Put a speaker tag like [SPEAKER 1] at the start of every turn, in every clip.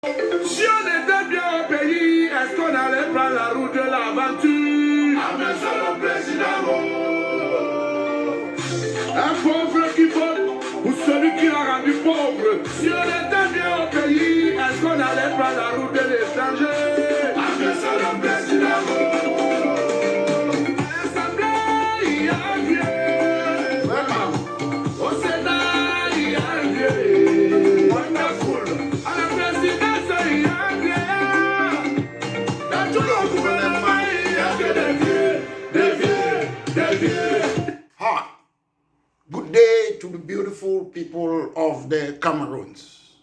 [SPEAKER 1] Si on était bien au pays, est-ce qu'on allait prendre la route de l'aventure? Ah, mais c'est le président. Un pauvre qui vote pour celui qui l'a rendu pauvre. Si on était bien au pays, est-ce qu'on allait prendre la route de l'étranger? Ah, mais c'est le président.
[SPEAKER 2] Hi, good day to the beautiful people of the Cameroons.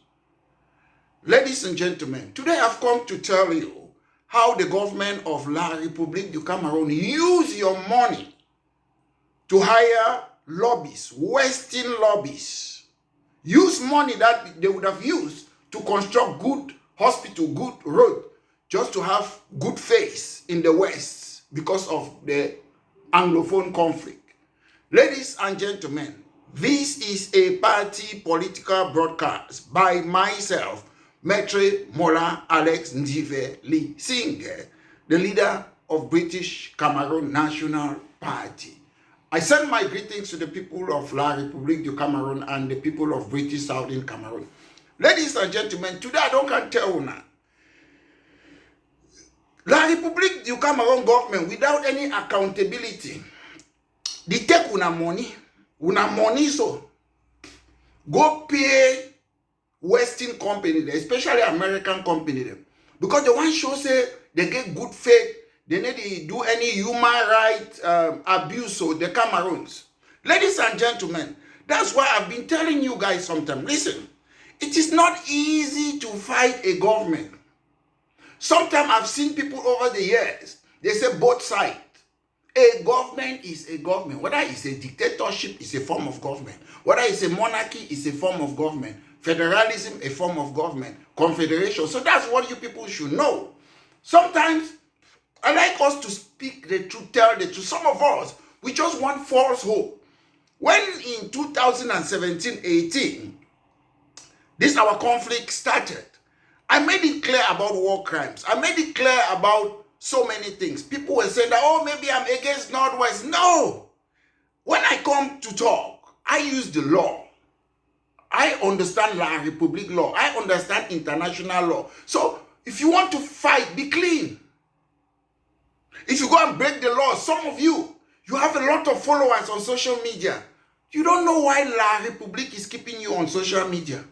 [SPEAKER 2] Ladies and gentlemen, today I've come to tell you how the government of La République du Cameroon use your money to hire lobbyists, Western lobbyists. Use money that they would have used to construct good hospital, good road, just to have good face in the West because of the Anglophone conflict. Ladies and gentlemen, this is a party political broadcast by myself, Maitre Mola Alex Ndive Lee Singer, the leader of British Cameroon National Party. I send my greetings to the people of La République du Cameroon and the people of British Southern Cameroon. Ladies and gentlemen, today I don't can tell you now. La République du Cameroon government, without any accountability, they take una money so go pay Western company, especially American company them, because the one show say they get good faith, they need to do any human rights abuse of the Cameroons. Ladies and gentlemen, that's why I've been telling you guys sometimes. Listen, it is not easy to fight a government. Sometimes I've seen people over the years, they say both sides. A government is a government. Whether it's a dictatorship, it's a form of government. Whether it's a monarchy, it's a form of government. Federalism, a form of government. Confederation. So that's what you people should know. Sometimes, I like us to speak the truth, tell the truth. Some of us, we just want false hope. When in 2017-18, this our conflict started, I made it clear about war crimes. I made it clear about so many things. People were saying that, oh, maybe I'm against Northwest. No. When I come to talk, I use the law. I understand La République law. I understand international law. So if you want to fight, be clean. If you go and break the law, some of you, you have a lot of followers on social media. You don't know why La République is keeping you on social media.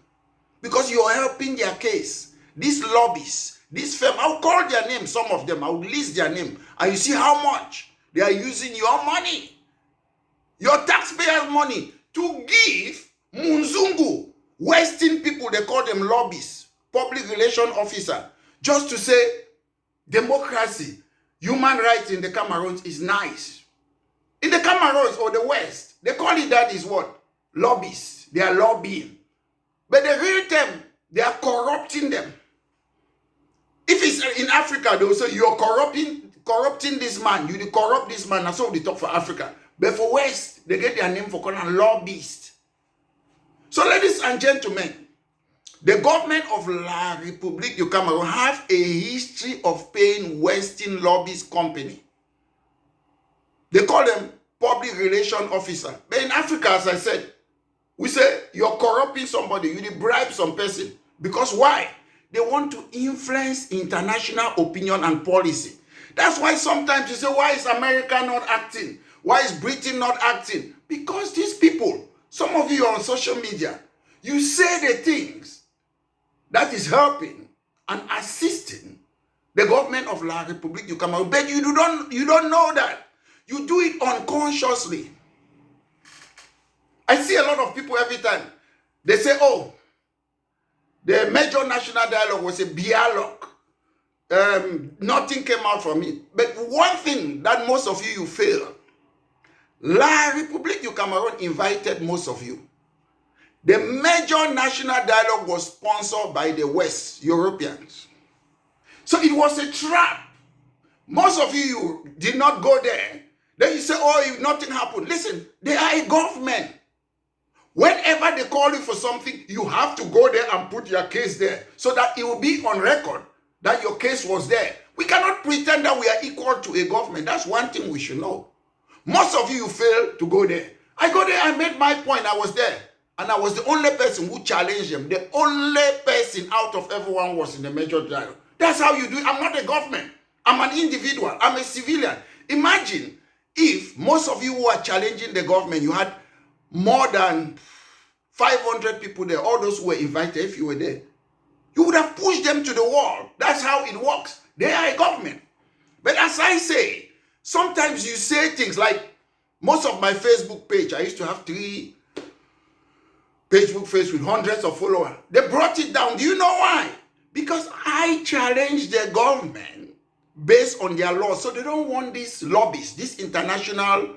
[SPEAKER 2] Because you're helping their case. These lobbyists, this firm, I'll call their name, some of them, I'll list their name, and you see how much they are using your money, your taxpayers' money, to give Munzungu, Western people, they call them lobbyists, public relation officer, just to say democracy, human rights in the Cameroons is nice. In the Cameroons or the West, they call it that is what? Lobbyists. They are lobbying. But the real term, they are corrupting them. If it's in Africa, they will say, you're corrupting this man. You corrupt this man. That's how they talk for Africa. But for West, they get their name for calling lobbyist. So ladies and gentlemen, the government of La République du Cameroon have a history of paying Western lobbyist company. They call them public relation officer. But in Africa, as I said, we say you're corrupting somebody. You bribe some person. Because why? They want to influence international opinion and policy. That's why sometimes you say, why is America not acting? Why is Britain not acting? Because these people, some of you are on social media, you say the things that is helping and assisting the government of La République du Cameroon, but you don't know that. You do it unconsciously. I see a lot of people every time. They say, oh, the major national dialogue was a dialogue. Nothing came out from it. But one thing that most of you fail. La République du Cameroon invited most of you. The major national dialogue was sponsored by the West Europeans. So it was a trap. Most of you did not go there. Then you say, oh, if nothing happened. Listen, they are a government. Whenever they call you for something, you have to go there and put your case there so that it will be on record that your case was there. We cannot pretend that we are equal to a government. That's one thing we should know. Most of you fail to go there. I go there, I made my point, I was there. And I was the only person who challenged them. The only person out of everyone was in the major trial. That's how you do it. I'm not a government. I'm an individual. I'm a civilian. Imagine if most of you who are challenging the government, you had more than 500 people there, all those who were invited, if you were there. You would have pushed them to the wall. That's how it works. They are a government. But as I say, sometimes you say things like, most of my Facebook page, I used to have 3 Facebook page with hundreds of followers. They brought it down. Do you know why? Because I challenged the government based on their laws. So they don't want these lobbyists, these international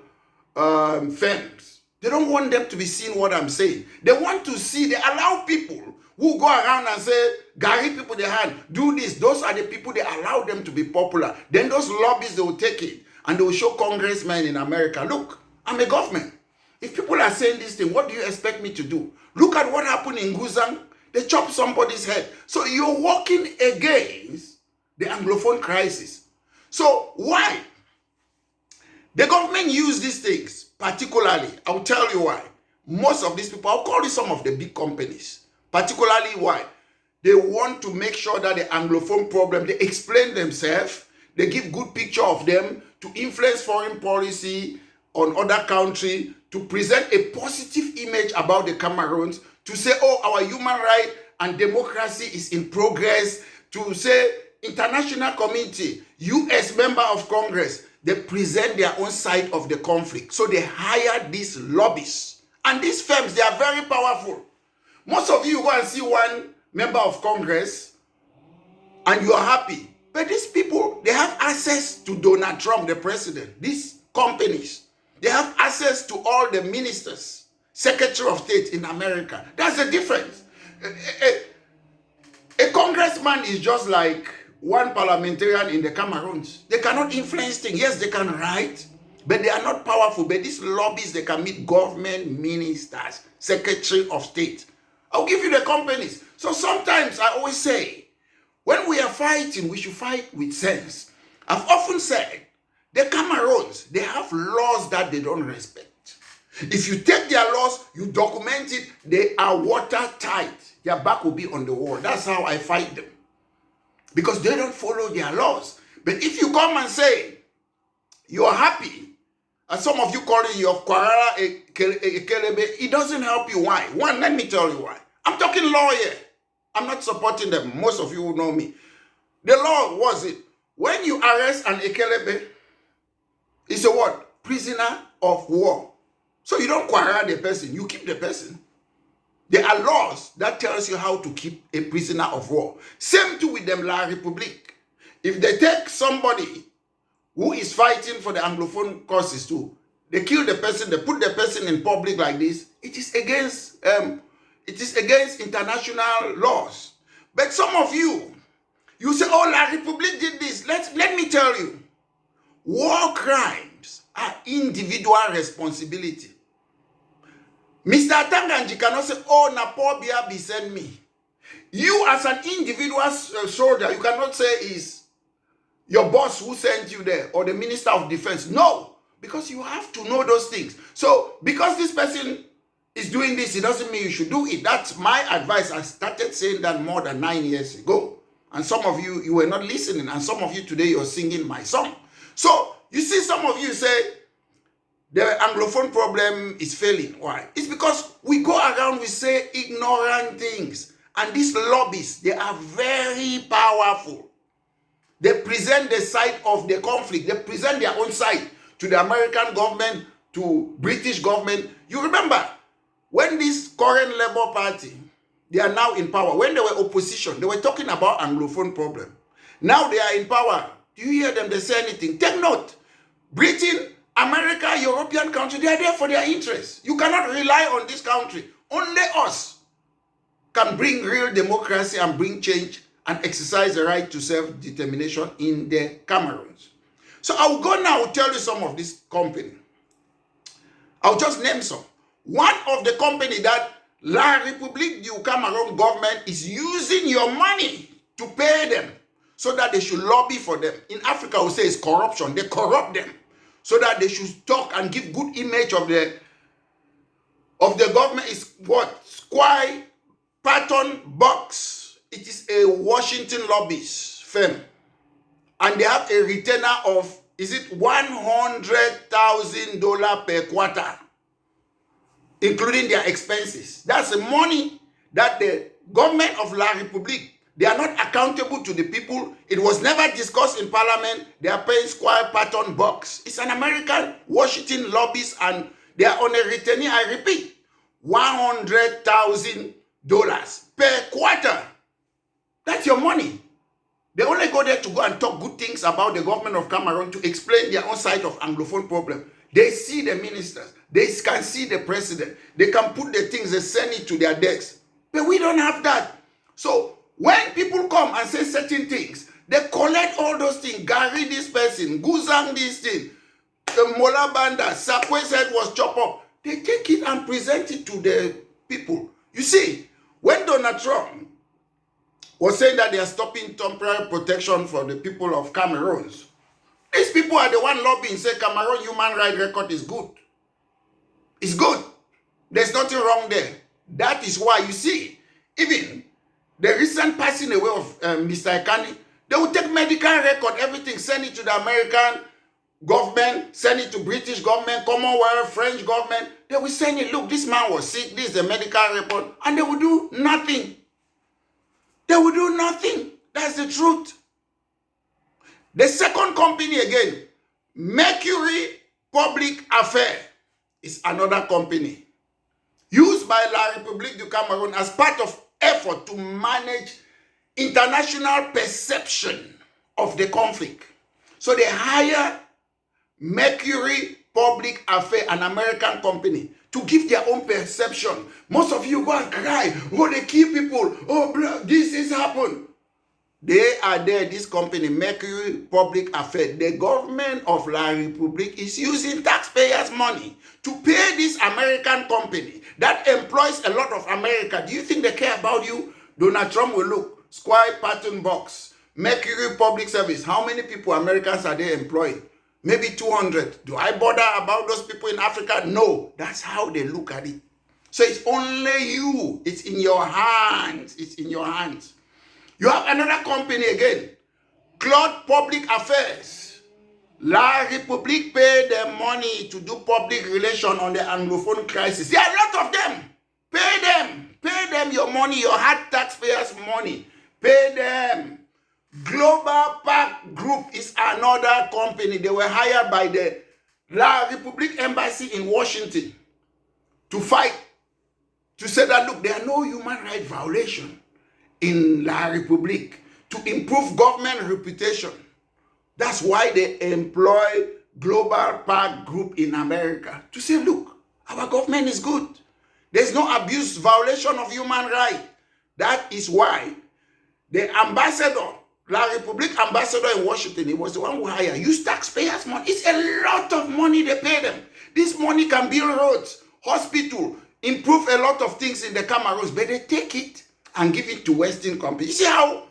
[SPEAKER 2] firms. They don't want them to be seeing what I'm saying. They want to see, they allow people who go around and say, Gary people their hand, do this. Those are the people, they allow them to be popular. Then those lobbyists, they will take it and they will show congressmen in America, look, I'm a government. If people are saying this thing, what do you expect me to do? Look at what happened in Guzang. They chopped somebody's head. So you're working against the Anglophone crisis. So why? The government use these things, particularly, I'll tell you why. Most of these people, I'll call you some of the big companies, particularly why? They want to make sure that the Anglophone problem, they explain themselves, they give good picture of them to influence foreign policy on other countries, to present a positive image about the Cameroons, to say, oh, our human right and democracy is in progress, to say, international community, US member of Congress, they present their own side of the conflict. So they hire these lobbyists. And these firms, they are very powerful. Most of you go and see one member of Congress and you are happy. But these people, they have access to Donald Trump, the president. These companies, they have access to all the ministers, Secretary of State in America. That's the difference. A congressman is just like one parliamentarian in the Cameroons. They cannot influence things. Yes, they can write, but they are not powerful. But these lobbyists, they can meet government ministers, Secretary of State. I'll give you the companies. So sometimes I always say, when we are fighting, we should fight with sense. I've often said, the Cameroons, they have laws that they don't respect. If you take their laws, you document it, they are watertight. Their back will be on the wall. That's how I fight them. Because they don't follow their laws. But if you come and say, you are happy, and some of you call it your Kwarara Ekelebe, it doesn't help you. Why? One, let me tell you why. I'm talking law here. I'm not supporting them. Most of you will know me. The law was it. When you arrest an Ekelebe, it's a what? Prisoner of war. So you don't Kwarara the person, you keep the person. There are laws that tells you how to keep a prisoner of war. Same too with them La Republique. If they take somebody who is fighting for the Anglophone causes too, they kill the person, they put the person in public like this, it is against international laws. But some of you say, oh, La Republique did this. Let me tell you, war crimes are individual responsibility. Mr. Tanganji cannot say, oh, na Paul Biya be send me. You as an individual soldier, you cannot say is your boss who sent you there or the Minister of Defense. No, because you have to know those things. So because this person is doing this, it doesn't mean you should do it. That's my advice. I started saying that more than 9 years ago. And some of you, you were not listening. And some of you today, you're singing my song. So you see some of you say, the Anglophone problem is failing. Why? It's because we go around, we say ignorant things. And these lobbyists, they are very powerful. They present the side of the conflict. They present their own side to the American government, to British government. You remember, when this current Labour Party, they are now in power. When they were opposition, they were talking about Anglophone problem. Now they are in power. Do you hear them? They say anything? Take note. Britain, America, European country, they are there for their interests. You cannot rely on this country. Only us can bring real democracy and bring change and exercise the right to self-determination in the Cameroons. So I'll go now and tell you some of this company. I'll just name some. one of the company that La République du Cameroon government is using your money to pay them so that they should lobby for them. In Africa, we say it's corruption. They corrupt them so that they should talk and give good image of the government. Is what? Squire Patton Boggs. It is a Washington lobbyist firm. And they have a retainer of, is it $100,000 per quarter, including their expenses. That's the money that the government of La République, they are not accountable to the people. It was never discussed in Parliament. They are paying Squire Patton Boggs. It's an American Washington lobbyist, and they are on a retainer, I repeat, $100,000 per quarter. That's your money. They only go there to go and talk good things about the government of Cameroon, to explain their own side of Anglophone problem. They see the ministers. They can see the president. They can put the things, they send it to their desks. But we don't have that. So when people come and say certain things, they collect all those things. Gary this person, Guzang this thing, Mola Banda, Sakwe's head was chopped up. They take it and present it to the people. You see, when Donald Trump was saying that they are stopping temporary protection for the people of Cameroon, these people are the one lobbying, say Cameroon human rights record is good. It's good. There's nothing wrong there. That is why you see, even the recent passing away of Mr. Ekani, they will take medical record, everything, send it to the American government, send it to British government, Commonwealth, French government. They will send it, look, this man was sick, this is a medical report, and they will do nothing. They will do nothing. That's the truth. The second company again, Mercury Public Affairs, is another company used by La République du Cameroon as part of effort to manage international perception of the conflict. So they hire Mercury Public Affairs, an American company, to give their own perception. Most of you go and cry, oh, they kill people, oh, blah, this has happened. They are there, this company, Mercury Public Affairs. The government of La République is using taxpayers' money to pay this American company that employs a lot of America. Do you think they care about you? Donald Trump will look, Squire Patton Boggs, Mercury Public Service. How many people Americans are they employing? Maybe 200. Do I bother about those people in Africa? No. That's how they look at it. So it's only you. It's in your hands. It's in your hands. You have another company again, Clout Public Affairs. La République paid them money to do public relations on the Anglophone crisis. There are a lot of them. Pay them. Pay them your money, your hard taxpayers' money. Pay them. Global Park Group is another company. They were hired by the La République Embassy in Washington to fight, to say that, look, there are no human rights violations in La République, to improve government reputation. That's why they employ Global Park Group in America to say, look, our government is good. There's no abuse, violation of human rights. That is why the ambassador, La République ambassador in Washington, he was the one who hired, use taxpayers' money. It's a lot of money they pay them. This money can build roads, hospital, improve a lot of things in the Cameroons, but they take it and give it to Western companies. You see how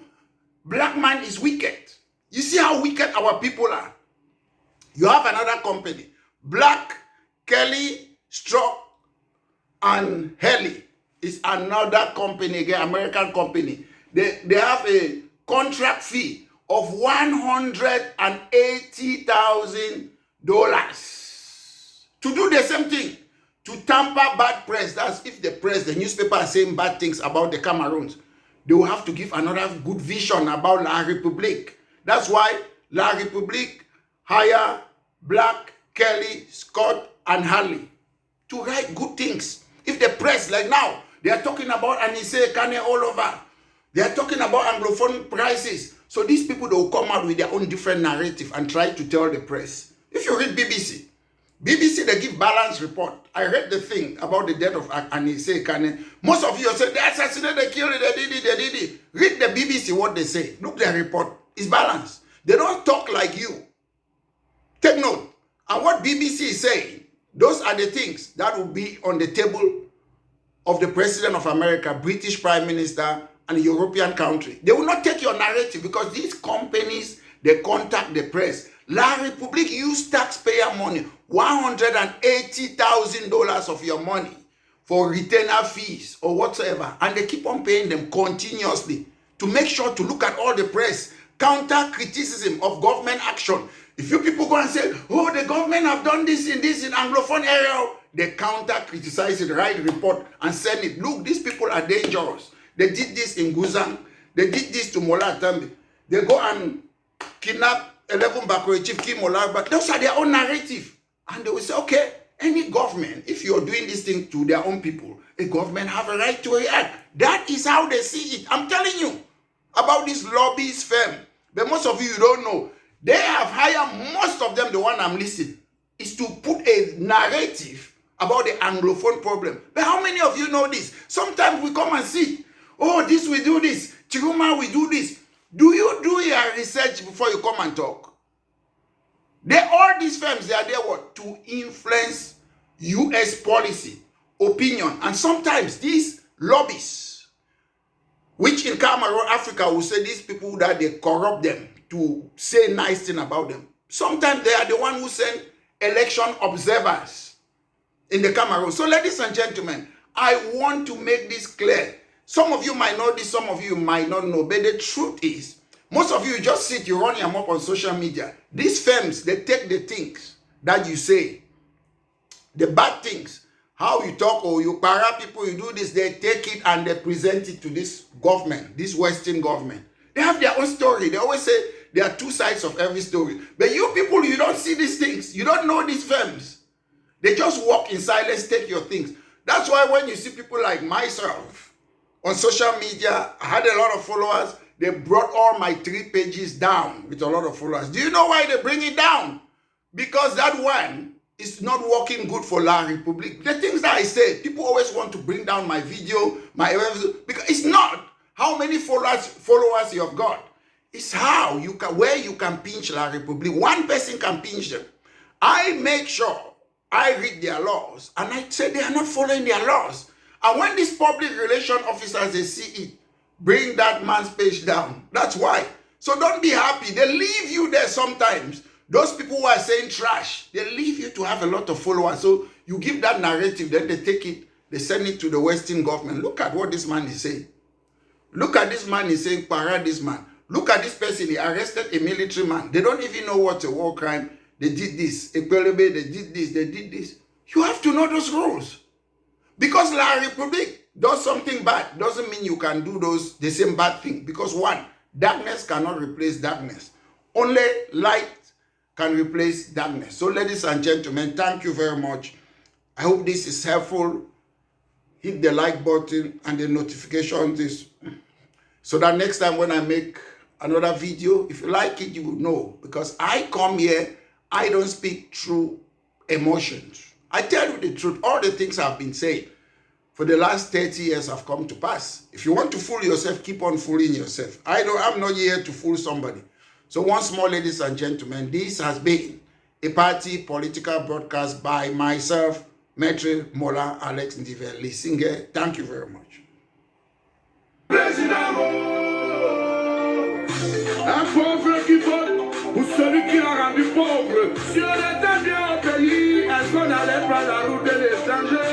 [SPEAKER 2] black man is wicked. You see how wicked our people are. You have another company, Black, Kelly, Stroke, and Haley. It's another company, again, American company. They have a contract fee of $180,000 to do the same thing, to tamper bad press. That's if the press, the newspaper are saying bad things about the Cameroons, they will have to give another good vision about La République. That's why La République hire Black, Kelly, Scott, and Harley to write good things. If the press, like now, they are talking about Anise Kane all over. They are talking about Anglophone prices. So these people, they will come out with their own different narrative and try to tell the press. If you read BBC, they give balanced report. I read the thing about the death of Anise Kane. Most of you say, they assassinated, they killed it, they did it. Read the BBC, what they say. Look their report. It's balanced. They don't talk like you. Take note. And what BBC is saying, Those are the things that will be on the table of the President of America, British Prime Minister, and a European country. They will not take your narrative because these companies, they contact the press. La République use taxpayer money, $180,000 of your money for retainer fees or whatsoever, and they keep on paying them continuously to make sure to look at all the press, counter criticism of government action. If you people go and say, oh, the government have done this in Anglophone area, they counter criticize it, write report and send it. Look, these people are dangerous. They did this in Guzang. They did this to Mola Tambi. They go and kidnap 11 Bakwe Chief Kim Mola, but those are their own narrative. And they will say, okay, any government, if you're doing this thing to their own people, a government have a right to react. That is how they see it. I'm telling you about this lobbyist firm. But most of you don't know. They have hired, most of them, the one I'm listing, is to put a narrative about the Anglophone problem. But how many of you know this? Sometimes we come and see, oh, this we do this, Chiruma we do this. Do you do your research before you come and talk? All these firms, they are there what? To influence US policy, opinion. And sometimes these lobbyists, which in Cameroon, Africa, will say these people that they corrupt them to say nice thing about them. Sometimes they are the one who send election observers in the Cameroon. So ladies and gentlemen, I want to make this clear. Some of you might know this, some of you might not know, but the truth is, most of you just sit, you run your mouth on social media. These firms, they take the things that you say, the bad things, how you talk, or you para people, you do this, they take it and they present it to this government, this Western government. They have their own story. They always say there are two sides of every story. But you people, you don't see these things. You don't know these firms. They just walk in silence, take your things. That's why when you see people like myself on social media, I had a lot of followers. They brought all my 3 pages down with a lot of followers. Do you know why they bring it down? Because that one is not working good for La République. The things that I say, people always want to bring down my video, because it's not how many followers you have got. It's how you can, where you can pinch La République. One person can pinch them. I make sure I read their laws and I say they are not following their laws. And when these public relation officers, they see it, bring that man's page down. That's why. So don't be happy. They leave you there sometimes. Those people who are saying trash, they leave you to have a lot of followers. So you give that narrative, then they take it, they send it to the Western government. Look at what this man is saying. Look at this man is saying, para this man. Look at this person, he arrested a military man. They don't even know what's a war crime. They did this. They did this, they did this. You have to know those rules. Because La République does something bad, doesn't mean you can do the same bad thing. Because one, darkness cannot replace darkness. Only light can replace darkness. So ladies and gentlemen, thank you very much. I hope this is helpful. Hit the like button and the notification so that next time when I make another video, if you like it, you will know. Because I come here, I don't speak through emotions. I tell you the truth. All the things I've been saying for the last 30 years have come to pass. If you want to fool yourself, keep on fooling yourself. I'm not here to fool somebody. So once more, ladies and gentlemen, this has been a party political broadcast by myself, Maitre Mola Alex Ndive Lisinge. Thank you very much.
[SPEAKER 1] Président, un pauvre qui vote ou celui qui a rendu pauvre. Si on était bien au pays, est-ce qu'on allait prendre la route de l'étranger?